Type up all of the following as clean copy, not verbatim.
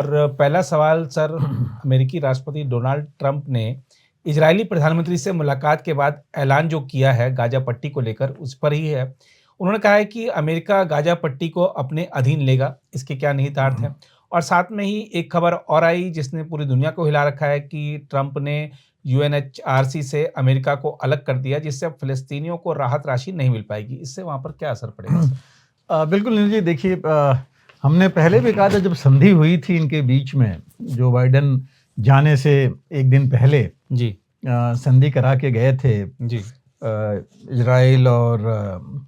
और पहला सवाल सर, अमेरिकी राष्ट्रपति डोनाल्ड ट्रंप ने इजरायली प्रधानमंत्री से मुलाकात के बाद ऐलान जो किया है गाजा पट्टी को लेकर, उस पर ही है। उन्होंने कहा है कि अमेरिका गाजा पट्टी को अपने अधीन लेगा। इसके क्या निहितार्थ हैं? और साथ में ही एक खबर और आई जिसने पूरी दुनिया को हिला रखा है कि ट्रंप ने यूएनएचआरसी से अमेरिका को अलग कर दिया, जिससे अब फिलिस्तीनियों को राहत राशि नहीं मिल पाएगी। इससे वहां पर क्या असर पड़ेगा सर? बिल्कुल नीरज जी, देखिए हमने पहले भी कहा था जब संधि हुई थी इनके बीच में, जो बाइडेन जाने से एक दिन पहले जी संधि करा के गए थे जी इजराइल और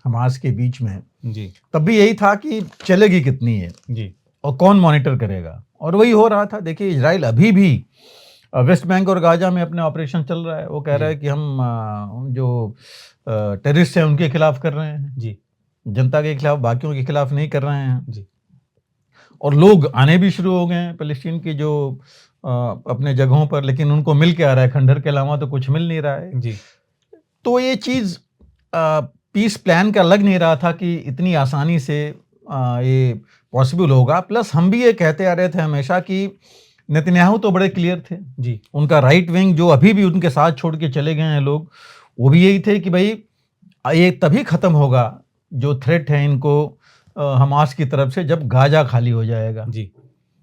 हमास के बीच में, जी तब भी यही था कि चलेगी कितनी है जी और कौन मॉनिटर करेगा, और वही हो रहा था। देखिए इजराइल अभी भी वेस्ट बैंक और गाजा में अपने ऑपरेशन चल रहा है। वो कह रहा है कि हम जो टेररिस्ट हैं उनके खिलाफ कर रहे हैं जी, जनता के खिलाफ, बाकियों के खिलाफ नहीं कर रहे हैं जी। और लोग आने भी शुरू हो गए हैं फिलिस्तीन की जो अपने जगहों पर, लेकिन उनको मिल के आ रहा है, खंडहर के अलावा तो कुछ मिल नहीं रहा है जी। तो ये चीज़ पीस प्लान का लग नहीं रहा था कि इतनी आसानी से ये पॉसिबल होगा। प्लस हम भी ये कहते आ रहे थे हमेशा कि नेतन्याहू तो बड़े क्लियर थे जी, उनका राइट विंग जो अभी भी उनके साथ छोड़ के चले गए हैं लोग, वो भी यही थे कि भाई ये तभी ख़त्म होगा जो थ्रेट है इनको हमास की तरफ से, जब गाजा खाली हो जाएगा। जी,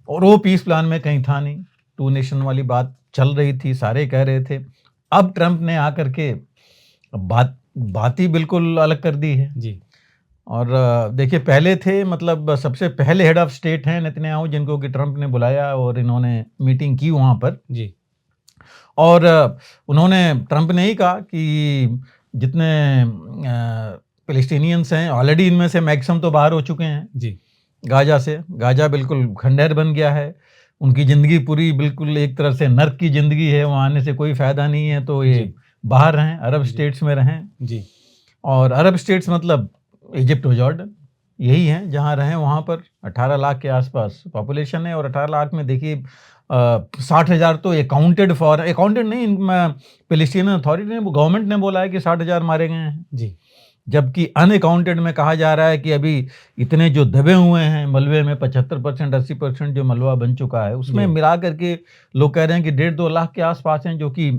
और वो पीस प्लान में कहीं था नहीं, 2 नेशन वाली बात चल रही थी, सारे कह रहे थे। अब ट्रंप ने आकर के बात ही बिल्कुल अलग कर दी है जी, और देखिए पहले थे, मतलब सबसे पहले हेड ऑफ स्टेट हैं नेतन्याहू, जिनको कि ट्रंप ने बुलाया और इन्होंने मीटिंग की वहाँ पर। जी, और उन्होंने, ट्रंप ने ही कहा कि जितने फिलिस्तीनियंस हैं ऑलरेडी इनमें से मैक्सिमम तो बाहर हो चुके हैं जी, गाजा से। गाजा बिल्कुल खंडहर बन गया है, उनकी ज़िंदगी पूरी बिल्कुल एक तरह से नर्क की ज़िंदगी है, वहाँ आने से कोई फ़ायदा नहीं है, तो ये बाहर रहें, अरब स्टेट्स में रहें। जी। और अरब स्टेट्स मतलब इजिप्ट और जॉर्डन, यही हैं जहाँ रहें। वहाँ पर 18 लाख के आसपास पॉपुलेशन है और 18 लाख में देखिए 60,000 तो अकाउंटेड नहीं, फिलिस्तीन अथॉरिटी ने, गवर्नमेंट ने बोला है कि 60,000 मारे गए हैं जी, जबकि अनअकाउंटेड में कहा जा रहा है कि अभी इतने जो दबे हुए हैं मलबे में 75% 80% जो मलबा बन चुका है, उसमें मिला करके लोग कह रहे हैं कि 1.5-2 लाख के आसपास हैं जो कि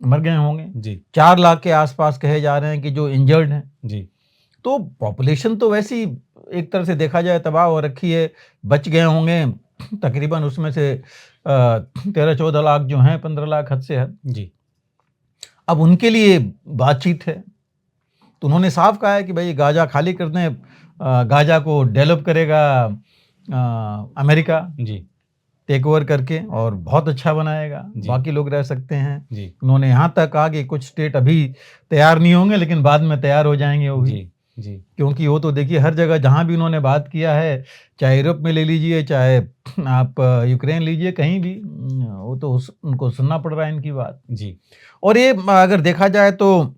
मर गए होंगे जी, 4 लाख के आसपास कहे जा रहे हैं कि जो इंजर्ड हैं। जी, तो पॉपुलेशन तो वैसी एक तरह से देखा जाए तबाह हो रखी है, बच गए होंगे तकरीबन उसमें से 13-14 लाख जो हैं, 15 लाख हद से हद। जी, अब उनके लिए बातचीत है, तो उन्होंने साफ कहा है कि भाई गाजा खाली कर दें, गाजा को डेवलप करेगा अमेरिका जी, टेक ओवर करके और बहुत अच्छा बनाएगा, बाकी लोग रह सकते हैं। जी, उन्होंने यहाँ तक कहा कि कुछ स्टेट अभी तैयार नहीं होंगे लेकिन बाद में तैयार हो जाएंगे वो भी, जी, जी, क्योंकि वो तो देखिए हर जगह जहाँ भी उन्होंने बात किया है, चाहे यूरोप में ले लीजिए, चाहे आप यूक्रेन लीजिए, कहीं भी वो तो उनको सुनना पड़ रहा है इनकी बात। जी, और ये अगर देखा जाए तो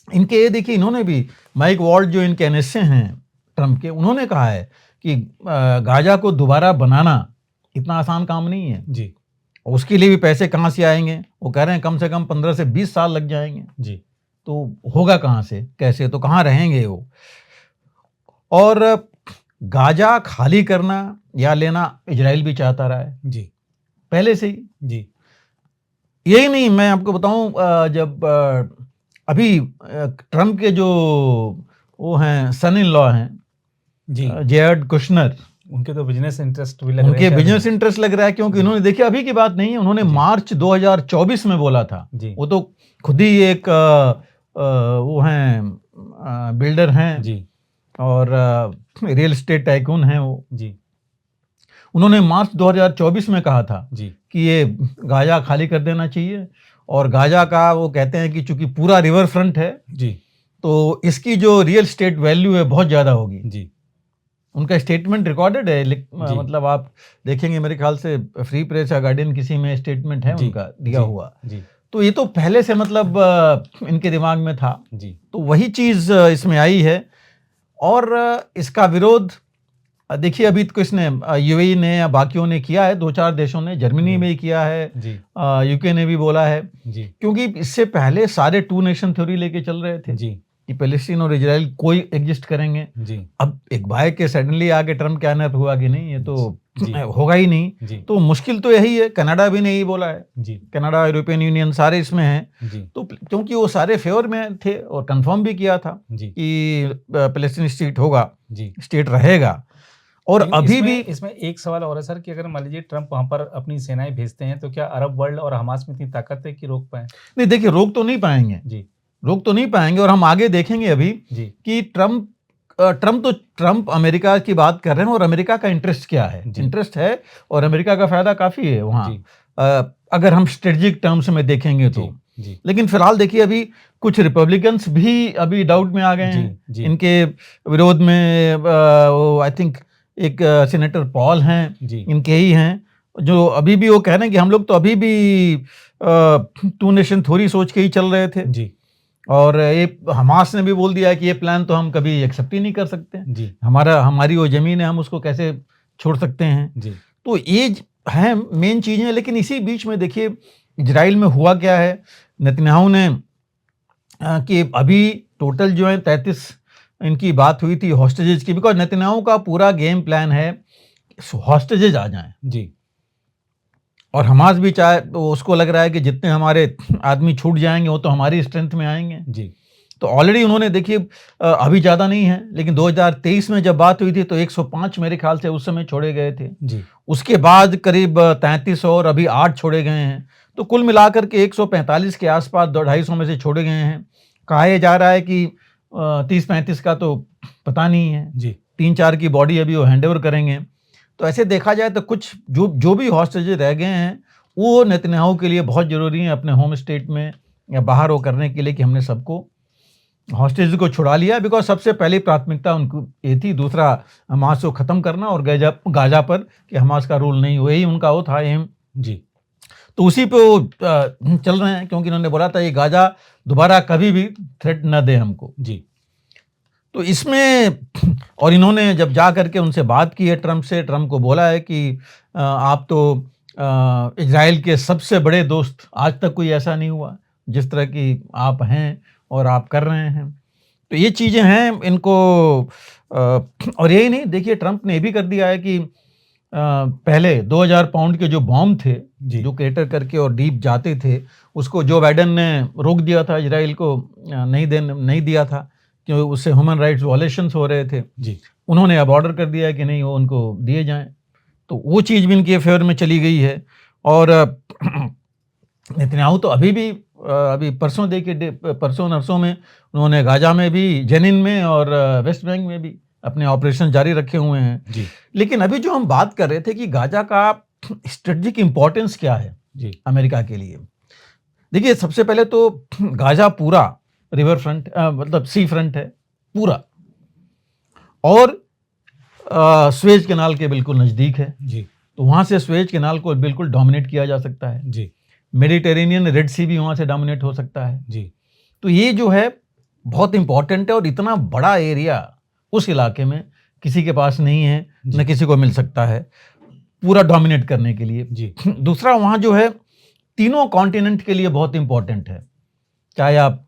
इनके, ये देखिए इन्होंने भी, माइक वॉल्ट जो इनके एनएसए हैं ट्रंप के, उन्होंने कहा है कि गाजा को दोबारा बनाना इतना आसान काम नहीं है जी, उसके लिए भी पैसे कहाँ से आएंगे। वो कह रहे हैं कम से कम 15 से 20 साल लग जाएंगे, जी, तो होगा कहाँ से, कैसे, तो कहाँ रहेंगे वो। और गाजा खाली करना या लेना इजराइल भी चाहता रहा है जी, पहले से ही। जी, यही नहीं, मैं आपको बताऊं, जब अभी ट्रंप के जो वो हैं सन इन लॉ हैं जी, जेयर्ड कुशनर, उनके तो बिजनेस इंटरेस्ट भी लग रहे उनके हैं बिजनेस इंटरेस्ट लग रहा है, क्योंकि उन्होंने, देखिए अभी की बात नहीं है, उन्होंने मार्च 2024 में बोला था। जी, वो तो खुद ही एक वो हैं बिल्डर हैं जी, और रियल एस्टेट टाइकून हैं वो। जी, उन्होंने मार्च 2024 में कहा था जी, कि ये गाजा खाली कर देना चाहिए, और गाजा का वो कहते हैं कि चूंकि पूरा रिवर फ्रंट है जी, तो इसकी जो रियल एस्टेट वैल्यू है बहुत ज़्यादा होगी। जी, उनका स्टेटमेंट रिकॉर्डेड है, मतलब आप देखेंगे मेरे ख्याल से फ्री प्रेस या गार्डियन किसी में स्टेटमेंट है उनका दिया हुआ। जी, तो ये तो पहले से मतलब इनके दिमाग में था, जी, तो वही चीज़ इसमें आई है। और इसका विरोध देखिए अभी तो किसने, यूएई ने या बाकियों ने किया है, 2-4 देशों ने, जर्मनी में ही किया है, यूके ने भी बोला है, क्योंकि इससे पहले सारे 2 नेशन थ्योरी लेके चल रहे थे जी, कि पैलेस्टीन और इजराइल कोई एग्जिस्ट करेंगे। जी, अब एक भाई के सडनली आके ट्रम्प क्या हुआ कि नहीं, ये तो जी। होगा ही नहीं, जी। तो मुश्किल तो यही है। कनाडा भी नहीं बोला है, जी। कनाडा, यूरोपियन यूनियन सारे इसमें हैं। जी। तो क्योंकि वो सारे फेवर में थे और कंफर्म भी किया था जी। कि पैलेस्टीन स्टेट होगा, जी। स्टेट रहेगा। और लेकिन अभी भी इसमें एक सवाल और है सर कि अगर मान लीजिए ट्रंप वहाँ पर अपनी सेनाएं भेजते हैं तो क्या अरब वर्ल्ड और हमास में इतनी ताकत है कि रोक पाए? नहीं, देखिए रोक तो नहीं पाएंगे, जी। रोक तो नहीं पाएंगे। और हम आगे देखेंगे अभी जी। कि ट्रंप अमेरिका की बात कर रहे हैं और अमेरिका का इंटरेस्ट क्या है। जी। इंटरेस्ट है और अमेरिका का फायदा काफी है वहाँ, जी। अगर हम स्ट्रेटेजिक टर्म्स में देखेंगे तो। जी। जी। लेकिन फिलहाल देखिए अभी कुछ रिपब्लिकन्स भी अभी डाउट में आ गए जी। हैं जी। इनके विरोध में। वो आई थिंक एक सीनेटर पॉल हैं, जी। इनके ही हैं, जो अभी भी वो कह रहे हैं कि हम लोग तो अभी भी टू नेशन थ्योरी सोच के ही चल रहे थे। जी। और ये हमास ने भी बोल दिया है कि ये प्लान तो हम कभी एक्सेप्ट ही नहीं कर सकते। जी। हमारी वो जमीन है, हम उसको कैसे छोड़ सकते हैं। जी। तो ये है मेन चीजें। लेकिन इसी बीच में देखिए इजराइल में हुआ क्या है। नेतन्याहू ने कि अभी टोटल जो है 33 इनकी बात हुई थी हॉस्टेजेस की, बिकॉज नेतन्याहू का पूरा गेम प्लान है हॉस्टेजेस आ जाएं। जी। और हमास भी चाहे तो उसको लग रहा है कि जितने हमारे आदमी छूट जाएंगे वो तो हमारी स्ट्रेंथ में आएंगे। जी। तो ऑलरेडी उन्होंने देखिए अभी ज़्यादा नहीं है, लेकिन 2023 में जब बात हुई थी तो 105 मेरे ख्याल से उस समय छोड़े गए थे। जी। उसके बाद करीब 33 और अभी 8 छोड़े गए हैं। तो कुल मिलाकर के 145 के आसपास 250 में से छोड़े गए हैं। कहा यह जा रहा है कि 30-35 का तो पता नहीं है। जी। 3-4 की बॉडी अभी वो हैंड ओवर करेंगे। तो ऐसे देखा जाए तो कुछ जो भी हॉस्टेजेस रह गए हैं वो नेतन्याहू के लिए बहुत ज़रूरी है अपने होम स्टेट में या बाहर वो करने के लिए कि हमने सबको हॉस्टेज को छुड़ा लिया। बिकॉज सबसे पहली प्राथमिकता उनको ये थी, दूसरा हमास को ख़त्म करना और गाजा पर कि हमास का रूल नहीं, वही उनका वो था एम। जी। तो उसी पे वो चल रहे हैं, क्योंकि इन्होंने बोला था ये गाजा दोबारा कभी भी थ्रेट न दे हमको। जी। तो इसमें और इन्होंने जब जा करके उनसे बात की है ट्रंप से, ट्रंप को बोला है कि आप तो इजराइल के सबसे बड़े दोस्त, आज तक कोई ऐसा नहीं हुआ जिस तरह की आप हैं और आप कर रहे हैं। तो ये चीज़ें हैं इनको। और यही नहीं, देखिए ट्रंप ने ये भी कर दिया है कि पहले 2000 पाउंड के जो बॉम्ब थे जो क्रेटर करके और डीप जाते थे, उसको जो बाइडेन ने रोक दिया था, इजराइल को नहीं दिया था क्योंकि उससे ह्यूमन राइट्स वायलेशंस हो रहे थे। जी। उन्होंने अब ऑर्डर कर दिया है कि नहीं वो उनको दिए जाएं। तो वो चीज़ भी इनके फेवर में चली गई है। और नेतन्याहू तो अभी परसों नरसों में उन्होंने गाजा में भी, जेनिन में और वेस्ट बैंक में भी अपने ऑपरेशन जारी रखे हुए हैं। जी। लेकिन अभी जो हम बात कर रहे थे कि गाजा का स्ट्रेटेजिक इंपॉर्टेंस क्या है जी। अमेरिका के लिए। देखिए सबसे पहले तो गाजा पूरा रिवर फ्रंट मतलब सी फ्रंट है पूरा, और स्वेज कैनाल के बिल्कुल नज़दीक है। जी। तो वहाँ से स्वेज कैनाल को बिल्कुल डोमिनेट किया जा सकता है। जी। मेडिटेरेनियन रेड सी भी वहाँ से डोमिनेट हो सकता है। जी। तो ये जो है बहुत इंपॉर्टेंट है, और इतना बड़ा एरिया उस इलाके में किसी के पास नहीं है, न किसी को मिल सकता है पूरा डोमिनेट करने के लिए। जी। दूसरा वहाँ जो है तीनों कॉन्टिनेंट के लिए बहुत इंपॉर्टेंट है, चाहे आप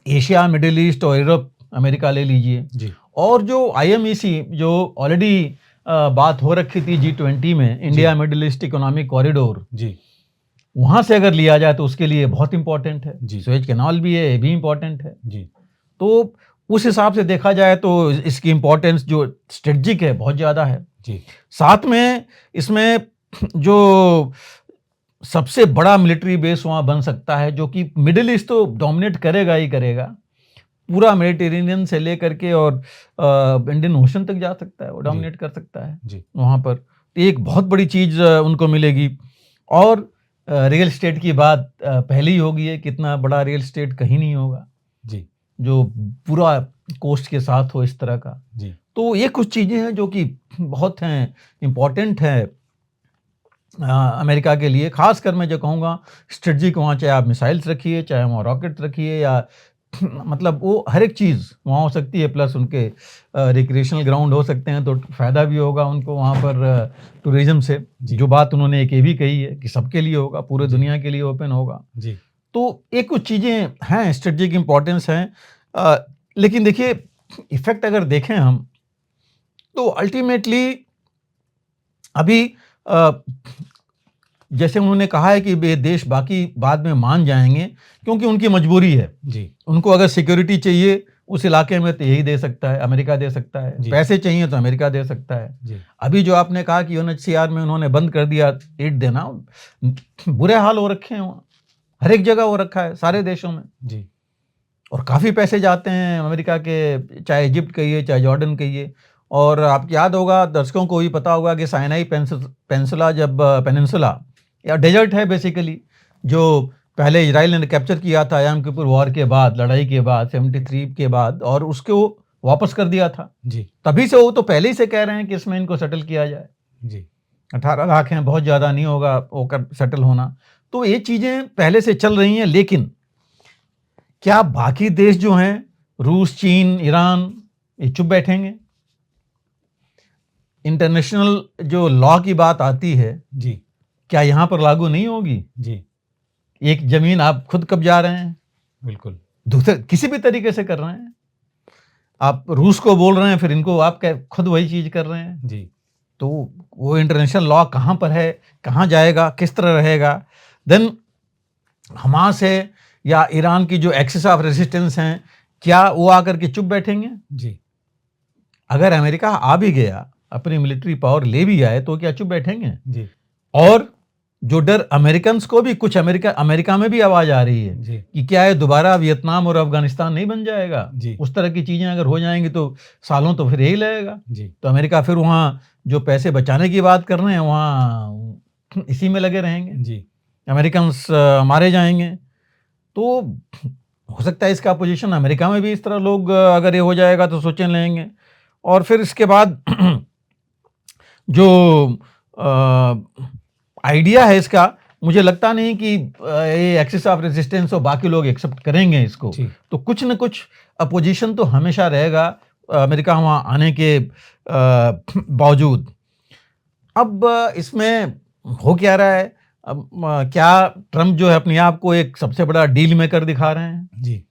एशिया, मिडिल ईस्ट और यूरोप, अमेरिका ले लीजिए। जी। और जो IMEC जो ऑलरेडी बात हो रखी थी G20 में, India middle east economic corridor, जी। वहाँ से अगर लिया जाए तो उसके लिए बहुत इंपॉर्टेंट है। जी। स्वेज कैनाल भी है, ये भी इंपॉर्टेंट है। जी। तो उस हिसाब से देखा जाए तो इसकी इंपॉर्टेंस जो स्ट्रेटजिक है बहुत ज़्यादा है। जी। साथ में इसमें जो सबसे बड़ा मिलिट्री बेस वहाँ बन सकता है, जो कि मिडिल ईस्ट तो डोमिनेट करेगा ही करेगा, पूरा मेडिटेरेनियन से लेकर के और इंडियन ओशन तक जा सकता है, वो डोमिनेट कर सकता है जी। वहाँ पर। एक बहुत बड़ी चीज़ उनको मिलेगी। और रियल एस्टेट की बात पहले ही होगी है, कितना बड़ा रियल एस्टेट कहीं नहीं होगा जी। जो पूरा कोस्ट के साथ हो इस तरह का। जी। तो ये कुछ चीज़ें हैं जो कि बहुत हैं, इम्पॉर्टेंट है अमेरिका के लिए। खासकर मैं जो कहूँगा स्ट्रेटजी को, वहाँ चाहे आप मिसाइल्स रखिए, चाहे वहाँ रॉकेट रखिए, या मतलब वो हर एक चीज़ वहाँ हो सकती है। प्लस उनके रिक्रिएशनल ग्राउंड हो सकते हैं, तो फ़ायदा भी होगा उनको वहाँ पर टूरिज़्म से। जो बात उन्होंने एक ये भी कही है कि सबके लिए होगा, पूरे दुनिया के लिए ओपन होगा। जी। तो ये कुछ चीज़ें हैं, स्ट्रेटजिक इम्पोर्टेंस हैं। लेकिन देखिए इफ़ेक्ट अगर देखें हम, तो अल्टीमेटली अभी जैसे उन्होंने कहा है कि ये देश बाकी बाद में मान जाएंगे क्योंकि उनकी मजबूरी है। जी उनको अगर सिक्योरिटी चाहिए उस इलाके में तो यही दे सकता है, अमेरिका दे सकता है। जी। पैसे चाहिए तो अमेरिका दे सकता है। जी अभी जो आपने कहा कि यूएनएचसीआर में उन्होंने बंद कर दिया एड देना, बुरे हाल हो रखे हैं वहाँ, हर एक जगह हो रखा है सारे देशों में। जी और काफ़ी पैसे जाते हैं अमेरिका के, चाहे इजिप्ट कहिए चाहे जॉर्डन कहिए। और आपको याद होगा, दर्शकों को भी पता होगा कि साइनाई पेनिनसुला पेनिनसुला या डेजर्ट है बेसिकली, जो पहले इजराइल ने कैप्चर किया था यम किपुर वॉर के बाद, लड़ाई के बाद 73 के बाद, और उसको वापस कर दिया था। जी तभी से वो तो पहले ही से कह रहे हैं कि इसमें इनको सेटल किया जाए। जी 18 लाख हैं, बहुत ज़्यादा नहीं होगा वो कर सेटल होना। तो ये चीज़ें पहले से चल रही हैं, लेकिन क्या बाकी देश जो हैं, रूस, चीन, ईरान, ये चुप बैठेंगे? इंटरनेशनल जो लॉ की बात आती है, जी क्या यहाँ पर लागू नहीं होगी? जी एक जमीन आप खुद कब्जा रहे हैं, बिल्कुल। दूसरे किसी भी तरीके से कर रहे हैं। आप रूस को बोल रहे हैं, फिर इनको आप खुद वही चीज़ कर रहे हैं। जी तो वो इंटरनेशनल लॉ कहाँ पर है, कहाँ जाएगा, किस तरह रहेगा? देन हमास है या ईरान की जो एक्सिस ऑफ रेजिस्टेंस हैं, क्या वो आकर के चुप बैठेंगे? जी अगर अमेरिका आ भी गया, अपनी मिलिट्री पावर ले भी आए, तो क्या चुप बैठेंगे? जी और जो डर अमेरिकन्स को भी, कुछ अमेरिका में भी आवाज आ रही है जी कि क्या है दोबारा वियतनाम और अफगानिस्तान नहीं बन जाएगा? जी उस तरह की चीजें अगर हो जाएंगी तो सालों तो फिर यही लगेगा। जी तो अमेरिका फिर वहाँ जो पैसे बचाने की बात कर रहे हैं, वहाँ इसी में लगे रहेंगे, जी अमेरिकन्स मारे जाएंगे। तो हो सकता है इसका अपोजिशन अमेरिका में भी इस तरह लोग, अगर ये हो जाएगा तो सोचने लगेंगे। और फिर इसके बाद जो आइडिया है इसका, मुझे लगता नहीं कि ये एक्सिस ऑफ रेजिस्टेंस और बाकी लोग एक्सेप्ट करेंगे इसको। जी तो कुछ न कुछ अपोजिशन तो हमेशा रहेगा अमेरिका वहाँ आने के बावजूद। अब इसमें हो क्या रहा है? अब क्या ट्रम्प जो है अपने आप को एक सबसे बड़ा डील मेकर दिखा रहे हैं? जी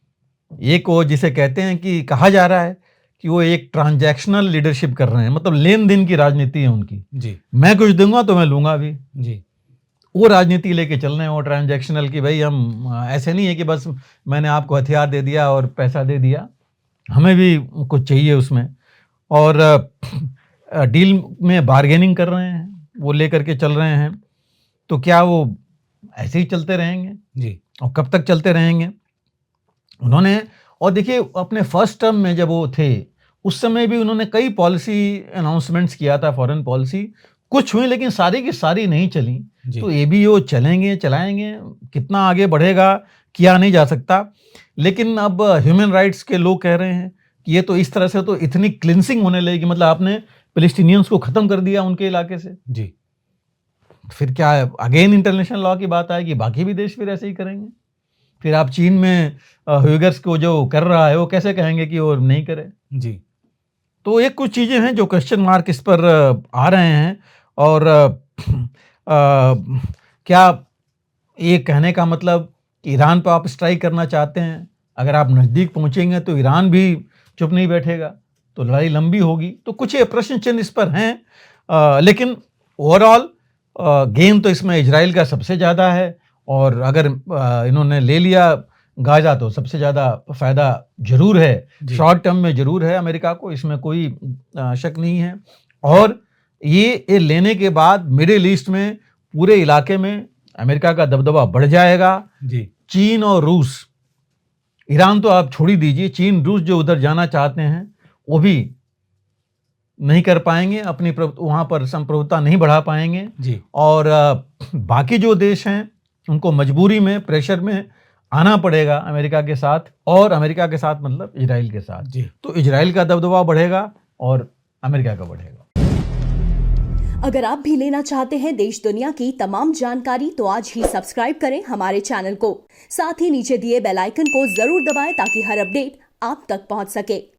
एक वो जिसे कहते हैं कि कहा जा रहा है कि वो एक ट्रांजैक्शनल लीडरशिप कर रहे हैं, मतलब लेन देन की राजनीति है उनकी। जी मैं कुछ दूंगा तो मैं लूंगा भी, जी वो राजनीति लेके चल रहे हैं, वो ट्रांजैक्शनल की भाई हम ऐसे नहीं है कि बस मैंने आपको हथियार दे दिया और पैसा दे दिया, हमें भी कुछ चाहिए उसमें। और डील में बार्गेनिंग कर रहे हैं, वो लेकर के चल रहे हैं। तो क्या वो ऐसे ही चलते रहेंगे? जी और कब तक चलते रहेंगे? उन्होंने, और देखिए अपने फर्स्ट टर्म में जब वो थे उस समय भी उन्होंने कई पॉलिसी अनाउंसमेंट्स किया था, फॉरेन पॉलिसी कुछ हुई, लेकिन सारी की सारी नहीं चली। जी तो ये भी वो चलेंगे, चलाएंगे, कितना आगे बढ़ेगा किया नहीं जा सकता। लेकिन अब ह्यूमन राइट्स के लोग कह रहे हैं कि ये तो इस तरह से तो इतनी क्लिनसिंग होने लगेगी, मतलब आपने पैलेस्टीनियंस को ख़त्म कर दिया उनके इलाके से, जी फिर क्या अगेन इंटरनेशनल लॉ की बात आएगी, बाकी भी देश फिर ऐसे ही करेंगे। फिर आप चीन में ह्यूगर्स को जो कर रहा है वो कैसे कहेंगे कि वो नहीं करे? जी तो ये कुछ चीज़ें हैं जो क्वेश्चन मार्क इस पर आ रहे हैं। और क्या ये कहने का मतलब कि ईरान पर आप स्ट्राइक करना चाहते हैं, अगर आप नज़दीक पहुंचेंगे तो ईरान भी चुप नहीं बैठेगा, तो लड़ाई लंबी होगी। तो कुछ ये प्रश्न चिन्ह इस पर हैं, लेकिन ओवरऑल गेम तो इसमें इजराइल का सबसे ज़्यादा है। और अगर इन्होंने ले लिया गाजा तो सबसे ज़्यादा फ़ायदा ज़रूर है, शॉर्ट टर्म में ज़रूर है अमेरिका को, इसमें कोई शक नहीं है। और ये लेने के बाद मिडिल ईस्ट में पूरे इलाके में अमेरिका का दबदबा बढ़ जाएगा। जी चीन और रूस, ईरान तो आप छोड़ ही दीजिए, चीन रूस जो उधर जाना चाहते हैं वो भी नहीं कर पाएंगे, अपनी वहाँ पर संप्रभुता नहीं बढ़ा पाएंगे। जी और बाकी जो देश हैं उनको मजबूरी में, प्रेशर में आना पड़ेगा अमेरिका के साथ, और अमेरिका के साथ मतलब इजराइल के साथ। जी तो इजराइल का दबदबा बढ़ेगा और अमेरिका का बढ़ेगा। अगर आप भी लेना चाहते हैं देश दुनिया की तमाम जानकारी तो आज ही सब्सक्राइब करें हमारे चैनल को। साथ ही नीचे दिए बेल आइकन को जरूर दबाएं ताकि हर अपडेट आप तक पहुंच सके।